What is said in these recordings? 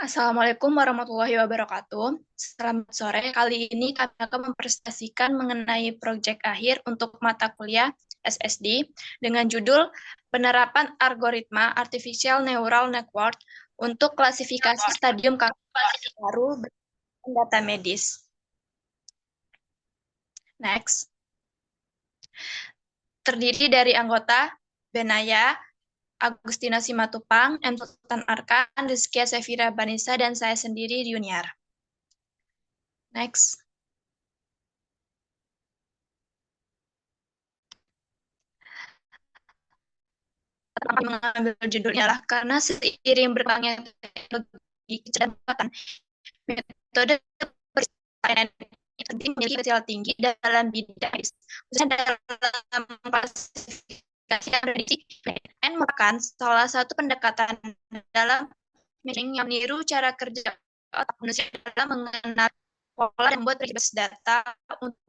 Assalamualaikum warahmatullahi wabarakatuh. Selamat sore. Kali ini kami akan mempresentasikan mengenai proyek akhir untuk mata kuliah SSD dengan judul Penerapan Algoritma Artificial Neural Network untuk Klasifikasi Stadium Kanker Baru berdasarkan Data Medis. Next. Terdiri dari anggota Benaya, Agustina Simatupang, M. Sultan Arkan, Rizkia Sefira Banisa, dan saya sendiri, Yuniar. Next. Mengambil judulnya lah karena seiring berkembangnya teknologi kecerdasan metode peristirahat memiliki potensial tinggi dalam bidang khususnya dalam klasifikasi prediksi PNN merupakan salah satu pendekatan dalam yang meniru cara kerja otak manusia dalam mengenal pola dan membuat basis data untuk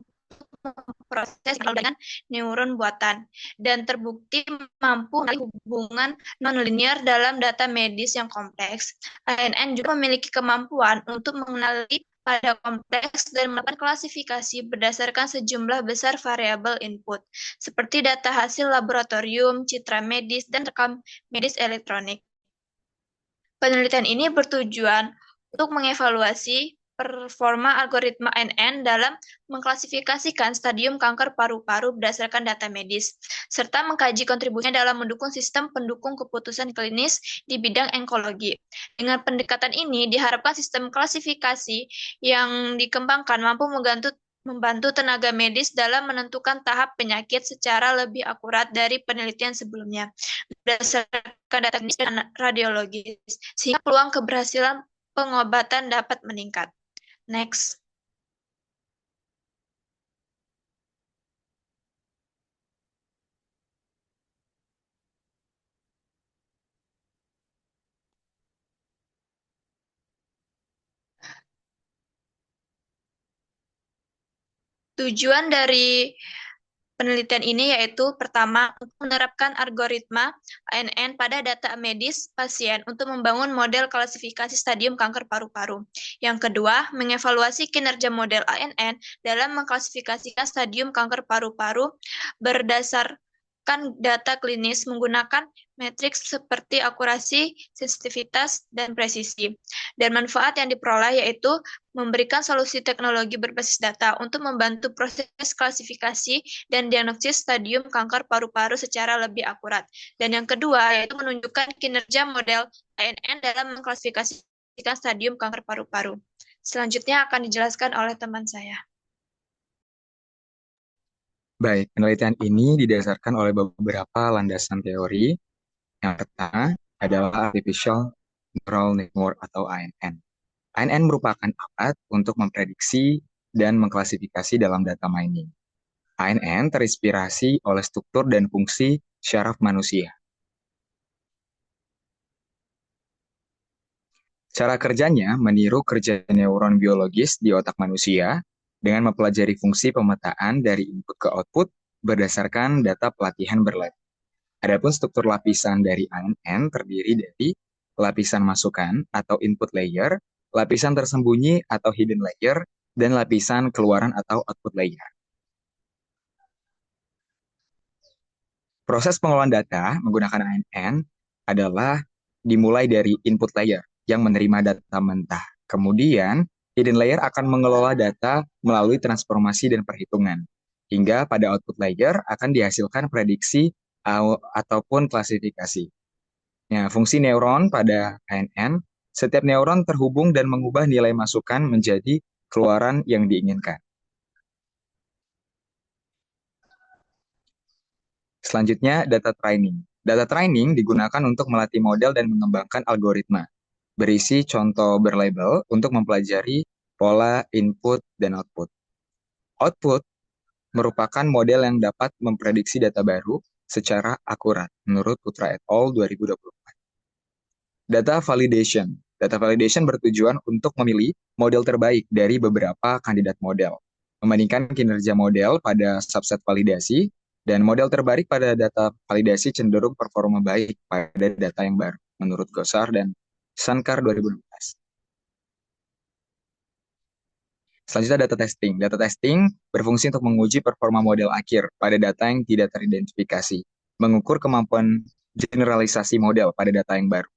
proses dengan neuron buatan dan terbukti mampu mengenali hubungan nonlinear dalam data medis yang kompleks. ANN juga memiliki kemampuan untuk mengenali pada kompleks dan melakukan klasifikasi berdasarkan sejumlah besar variabel input, seperti data hasil laboratorium, citra medis, dan rekam medis elektronik. Penelitian ini bertujuan untuk mengevaluasi performa algoritma ANN dalam mengklasifikasikan stadium kanker paru-paru berdasarkan data medis, serta mengkaji kontribusinya dalam mendukung sistem pendukung keputusan klinis di bidang onkologi. Dengan pendekatan ini, diharapkan sistem klasifikasi yang dikembangkan mampu membantu tenaga medis dalam menentukan tahap penyakit secara lebih akurat dari penelitian sebelumnya, berdasarkan data klinis dan radiologis, sehingga peluang keberhasilan pengobatan dapat meningkat. Next. Tujuan dari penelitian ini yaitu pertama, untuk menerapkan algoritma ANN pada data medis pasien untuk membangun model klasifikasi stadium kanker paru-paru. Yang kedua, mengevaluasi kinerja model ANN dalam mengklasifikasikan stadium kanker paru-paru berdasarkan data klinis menggunakan matriks seperti akurasi, sensitivitas, dan presisi. Dan manfaat yang diperoleh yaitu memberikan solusi teknologi berbasis data untuk membantu proses klasifikasi dan diagnosis stadium kanker paru-paru secara lebih akurat. Dan yang kedua, yaitu menunjukkan kinerja model ANN dalam mengklasifikasikan stadium kanker paru-paru. Selanjutnya akan dijelaskan oleh teman saya. Baik, penelitian ini didasarkan oleh beberapa landasan teori. Yang pertama adalah Artificial Neural Network atau ANN. ANN merupakan alat untuk memprediksi dan mengklasifikasi dalam data mining. ANN terinspirasi oleh struktur dan fungsi syaraf manusia. Cara kerjanya meniru kerja neuron biologis di otak manusia dengan mempelajari fungsi pemetaan dari input ke output berdasarkan data pelatihan berlapis. Adapun struktur lapisan dari ANN terdiri dari lapisan masukan atau input layer, lapisan tersembunyi atau hidden layer, dan lapisan keluaran atau output layer. Proses pengelolaan data menggunakan ANN adalah dimulai dari input layer yang menerima data mentah. Kemudian, hidden layer akan mengelola data melalui transformasi dan perhitungan. Hingga pada output layer akan dihasilkan prediksi ataupun klasifikasi. Nah, fungsi neuron pada ANN, setiap neuron terhubung dan mengubah nilai masukan menjadi keluaran yang diinginkan. Selanjutnya, data training. Data training digunakan untuk melatih model dan mengembangkan algoritma. Berisi contoh berlabel untuk mempelajari pola input dan output. Output merupakan model yang dapat memprediksi data baru secara akurat, menurut Putra et al. 2024. Data validation. Data validation bertujuan untuk memilih model terbaik dari beberapa kandidat model. membandingkan kinerja model pada subset validasi, dan model terbaik pada data validasi cenderung performa baik pada data yang baru, menurut Gosar dan Sankar 2012. Selanjutnya data testing. Data testing berfungsi untuk menguji performa model akhir pada data yang tidak teridentifikasi, mengukur kemampuan generalisasi model pada data yang baru.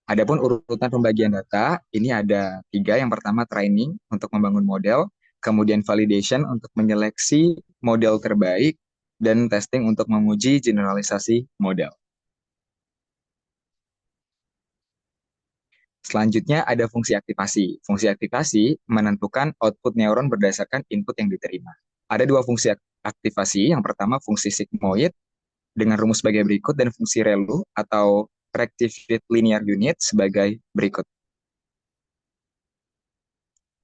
Adapun urutan pembagian data, ini ada tiga. Yang pertama training untuk membangun model, kemudian validation untuk menyeleksi model terbaik, dan testing untuk menguji generalisasi model. Selanjutnya ada fungsi aktivasi. Fungsi aktivasi menentukan output neuron berdasarkan input yang diterima. Ada dua fungsi aktivasi. Yang pertama fungsi sigmoid dengan rumus sebagai berikut, dan fungsi ReLU atau Rectified Linear Unit sebagai berikut.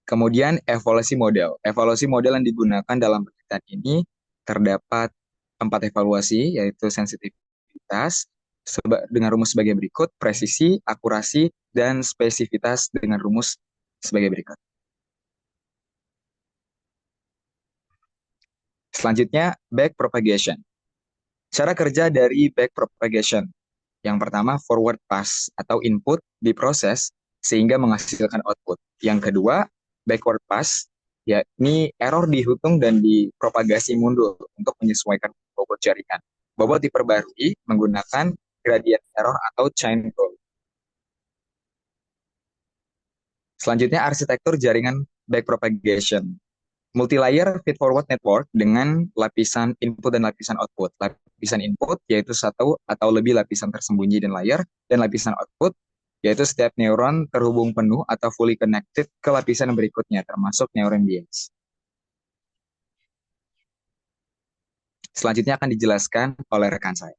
Kemudian evaluasi model. Evaluasi model yang digunakan dalam penelitian ini terdapat 4 evaluasi, yaitu sensitivitas dengan rumus sebagai berikut, presisi, akurasi, dan spesifitas dengan rumus sebagai berikut. Selanjutnya, backpropagation. Cara kerja dari backpropagation. Yang pertama, forward pass atau input diproses sehingga menghasilkan output. Yang kedua, backward pass, yakni error dihitung dan dipropagasi mundur untuk menyesuaikan bobot jaringan. Bobot diperbarui menggunakan gradient error atau chain rule. Selanjutnya, arsitektur jaringan backpropagation. Multi-layer feed-forward network dengan lapisan input dan lapisan output. Lapisan input yaitu satu atau lebih lapisan tersembunyi dan layar, dan lapisan output yaitu setiap neuron terhubung penuh atau fully connected ke lapisan berikutnya, termasuk neuron bias. Selanjutnya akan dijelaskan oleh rekan saya.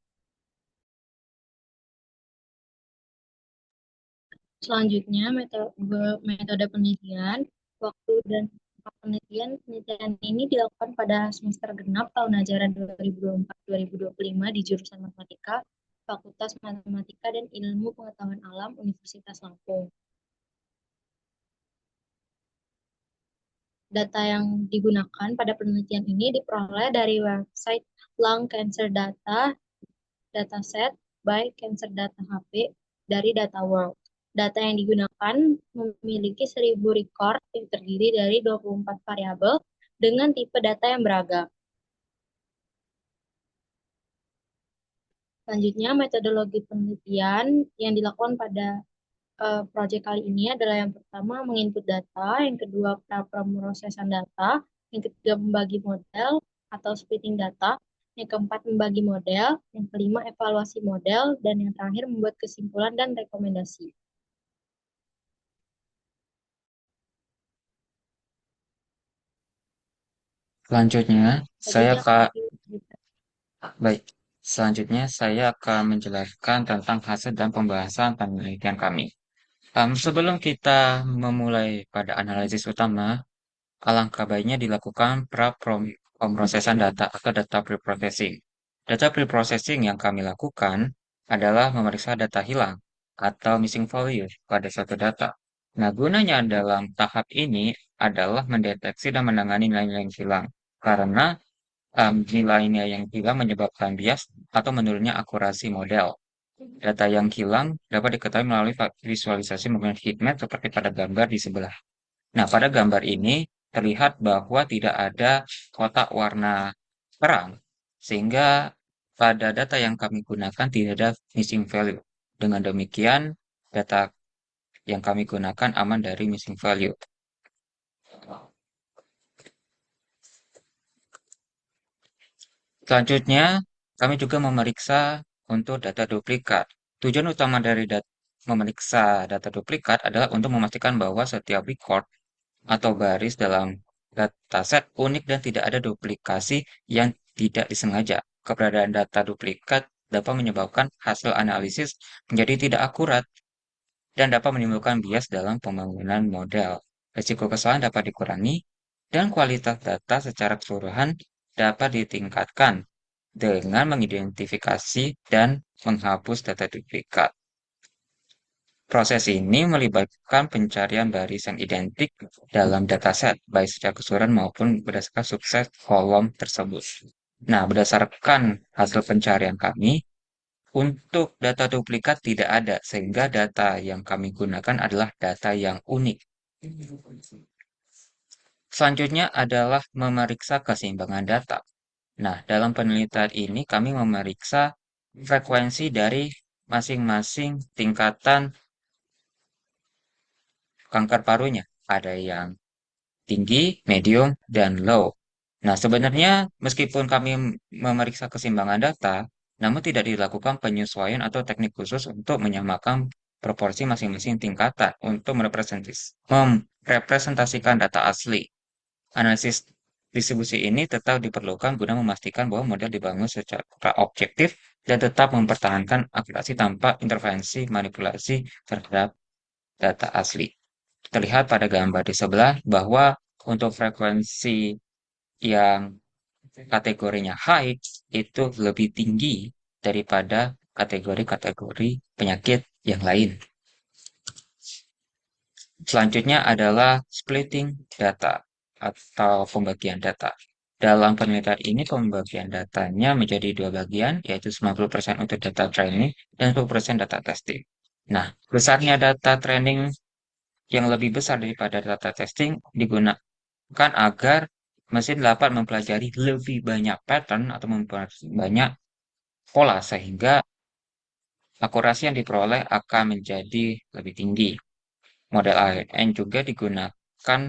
Selanjutnya, metode penelitian, waktu dan tempat penelitian. Penelitian ini dilakukan pada semester genap tahun ajaran 2024-2025 di jurusan Matematika, Fakultas Matematika dan Ilmu Pengetahuan Alam, Universitas Lampung. Data yang digunakan pada penelitian ini diperoleh dari website Lung Cancer Data, dataset by Cancer Data HP dari Data World. Data yang digunakan memiliki 1000 record yang terdiri dari 24 variabel dengan tipe data yang beragam. Selanjutnya, metodologi penelitian yang dilakukan pada proyek kali ini adalah yang pertama menginput data, yang kedua pemrosesan data, yang ketiga membagi model atau splitting data, yang keempat membagi model, yang kelima evaluasi model, dan yang terakhir membuat kesimpulan dan rekomendasi. Selanjutnya, saya akan menjelaskan tentang hasil dan pembahasan penelitian kami. Sebelum kita memulai pada analisis utama, alangkah baiknya dilakukan pemrosesan data atau data preprocessing. Data preprocessing yang kami lakukan adalah memeriksa data hilang atau missing value pada suatu data. Nah, gunanya dalam tahap ini adalah mendeteksi dan menangani nilai-nilai yang hilang. Karena nilai-nilai yang hilang menyebabkan bias atau menurunnya akurasi model. Data yang hilang dapat diketahui melalui visualisasi menggunakan heatmap seperti pada gambar di sebelah. Nah, pada gambar ini terlihat bahwa tidak ada kotak warna terang, sehingga pada data yang kami gunakan tidak ada missing value. Dengan demikian, data yang kami gunakan aman dari missing value. Selanjutnya, kami juga memeriksa untuk data duplikat. Tujuan utama dari memeriksa data duplikat adalah untuk memastikan bahwa setiap record atau baris dalam dataset unik dan tidak ada duplikasi yang tidak disengaja. Keberadaan data duplikat dapat menyebabkan hasil analisis menjadi tidak akurat dan dapat menimbulkan bias dalam pembangunan model. Risiko kesalahan dapat dikurangi dan kualitas data secara keseluruhan dapat ditingkatkan dengan mengidentifikasi dan menghapus data duplikat. Proses ini melibatkan pencarian barisan identik dalam dataset, baik secara keseluruhan maupun berdasarkan subset kolom tersebut. Nah, berdasarkan hasil pencarian kami, untuk data duplikat tidak ada, sehingga data yang kami gunakan adalah data yang unik. Selanjutnya adalah memeriksa keseimbangan data. Nah, dalam penelitian ini kami memeriksa frekuensi dari masing-masing tingkatan kanker parunya. Ada yang tinggi, medium, dan low. Nah, sebenarnya meskipun kami memeriksa keseimbangan data, namun tidak dilakukan penyesuaian atau teknik khusus untuk menyamakan proporsi masing-masing tingkatan untuk merepresentasikan data asli. Analisis distribusi ini tetap diperlukan guna memastikan bahwa model dibangun secara objektif dan tetap mempertahankan akurasi tanpa intervensi manipulasi terhadap data asli. Terlihat pada gambar di sebelah bahwa untuk frekuensi yang kategorinya high itu lebih tinggi daripada kategori-kategori penyakit yang lain. Selanjutnya adalah splitting data atau pembagian data. Dalam penelitian ini pembagian datanya menjadi dua bagian, yaitu 90% untuk data training dan 10% data testing. Nah, besarnya data training yang lebih besar daripada data testing digunakan agar mesin dapat mempelajari lebih banyak pattern atau mempelajari banyak pola sehingga akurasi yang diperoleh akan menjadi lebih tinggi. Model ANN juga digunakan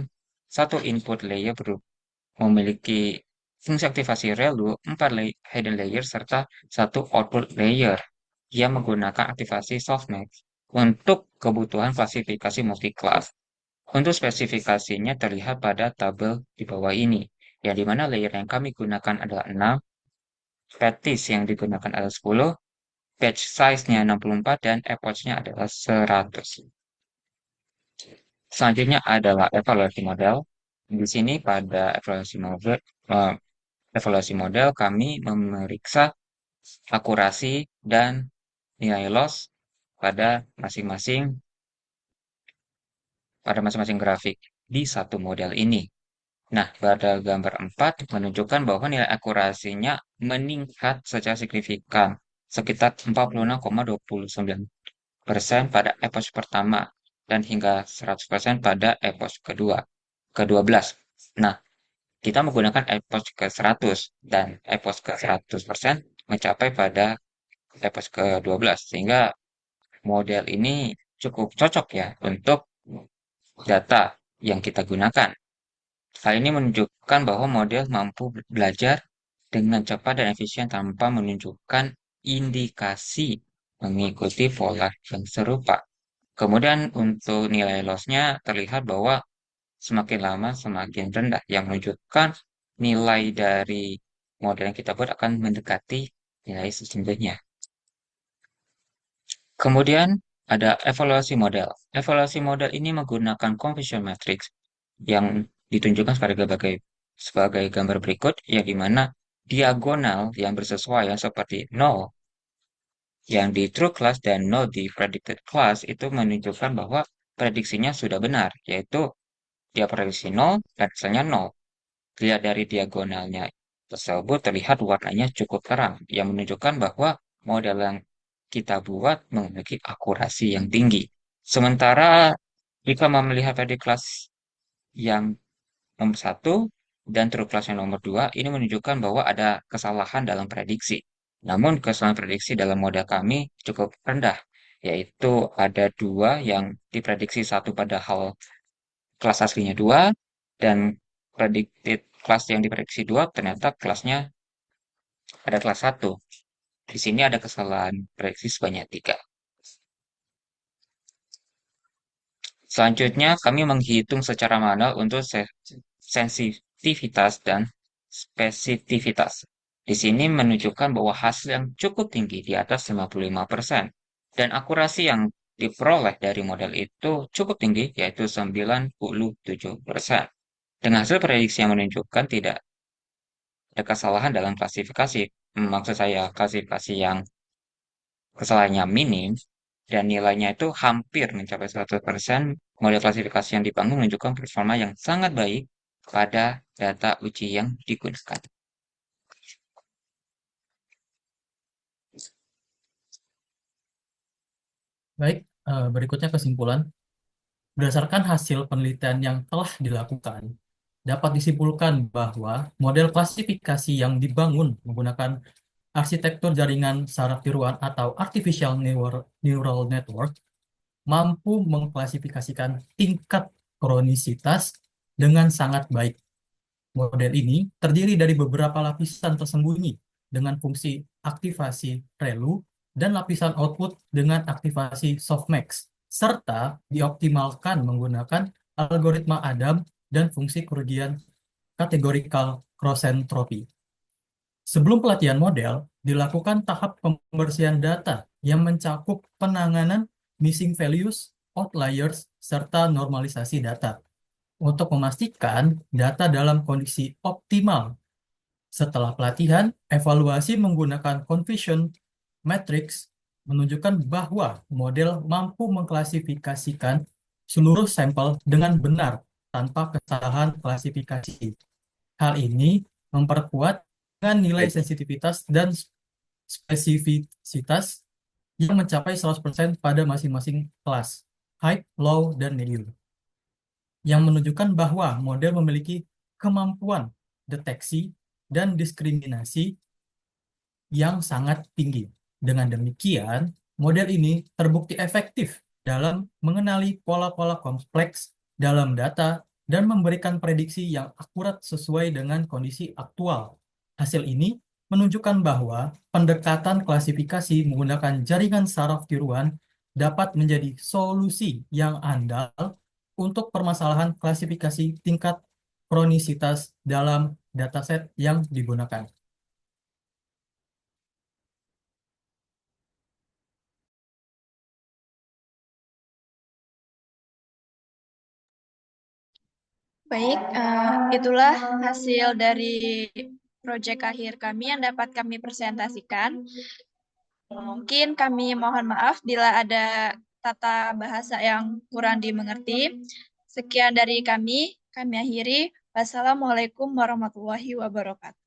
satu input layer memiliki fungsi aktivasi ReLU, 4 hidden layer, serta satu output layer yang menggunakan aktivasi softmax untuk kebutuhan klasifikasi multi-class. Untuk spesifikasinya terlihat pada tabel di bawah ini, yang dimana layer yang kami gunakan adalah 6, patches yang digunakan adalah 10, batch size-nya 64, dan epoch-nya adalah 100. Selanjutnya adalah evaluasi model. Di sini pada evaluasi model kami memeriksa akurasi dan nilai loss pada masing-masing grafik di satu model ini. Nah, pada gambar 4 menunjukkan bahwa nilai akurasinya meningkat secara signifikan, sekitar 46,29% pada epoch pertama dan hingga 100% pada epoch ke-12. Nah, kita menggunakan epoch ke-100 dan epoch ke-100% mencapai pada epoch ke-12, sehingga model ini cukup cocok ya untuk data yang kita gunakan. Hal ini menunjukkan bahwa model mampu belajar dengan cepat dan efisien tanpa menunjukkan indikasi mengikuti pola yang serupa. Kemudian untuk nilai loss-nya terlihat bahwa semakin lama semakin rendah, yang menunjukkan nilai dari model yang kita buat akan mendekati nilai sesungguhnya. Kemudian ada evaluasi model. Evaluasi model ini menggunakan confusion matrix yang ditunjukkan sebagai gambar berikut, yang dimana diagonal yang bersesuaian seperti 0 yang di true class dan 0 di predicted class itu menunjukkan bahwa prediksinya sudah benar, yaitu dia prediksi 0 dan hasilnya 0. Lihat dari diagonalnya tersebut terlihat warnanya cukup terang, yang menunjukkan bahwa model yang kita buat memiliki akurasi yang tinggi. Sementara jika melihat tadi kelas yang nomor 1 dan true class yang nomor 2, ini menunjukkan bahwa ada kesalahan dalam prediksi. Namun kesalahan prediksi dalam model kami cukup rendah, yaitu ada 2 yang diprediksi 1 padahal kelas aslinya 2, dan predicted kelas yang diprediksi 2 ternyata kelasnya ada kelas 1. Di sini ada kesalahan prediksi sebanyak 3. Selanjutnya, kami menghitung secara manual untuk sensitivitas dan spesifitivitas. Di sini menunjukkan bahwa hasil yang cukup tinggi di atas 55%. Dan akurasi yang diperoleh dari model itu cukup tinggi, yaitu 97%. Dengan hasil prediksi yang menunjukkan tidak ada kesalahan dalam klasifikasi. Maksud saya klasifikasi yang kesalahannya minim, dan nilainya itu hampir mencapai 100%. Model klasifikasi yang dibangun menunjukkan performa yang sangat baik pada data uji yang digunakan. Baik, berikutnya kesimpulan. Berdasarkan hasil penelitian yang telah dilakukan, dapat disimpulkan bahwa model klasifikasi yang dibangun menggunakan arsitektur jaringan saraf tiruan atau artificial neural network mampu mengklasifikasikan tingkat kronisitas dengan sangat baik. Model ini terdiri dari beberapa lapisan tersembunyi dengan fungsi aktivasi relu dan lapisan output dengan aktivasi softmax, serta dioptimalkan menggunakan algoritma Adam dan fungsi kerugian categorical cross entropy. Sebelum pelatihan model, dilakukan tahap pembersihan data yang mencakup penanganan missing values, outliers, serta normalisasi data untuk memastikan data dalam kondisi optimal. Setelah pelatihan, evaluasi menggunakan confusion matrix menunjukkan bahwa model mampu mengklasifikasikan seluruh sampel dengan benar tanpa kesalahan klasifikasi. Hal ini memperkuat dengan nilai sensitivitas dan spesifisitas yang mencapai 100% pada masing-masing kelas, high, low, dan medium, yang menunjukkan bahwa model memiliki kemampuan deteksi dan diskriminasi yang sangat tinggi. Dengan demikian, model ini terbukti efektif dalam mengenali pola-pola kompleks dalam data dan memberikan prediksi yang akurat sesuai dengan kondisi aktual. Hasil ini menunjukkan bahwa pendekatan klasifikasi menggunakan jaringan saraf tiruan dapat menjadi solusi yang andal untuk permasalahan klasifikasi tingkat kronisitas dalam dataset yang digunakan. Baik, itulah hasil dari proyek akhir kami yang dapat kami presentasikan. Mungkin kami mohon maaf bila ada tata bahasa yang kurang dimengerti. Sekian dari kami akhiri. Wassalamualaikum warahmatullahi wabarakatuh.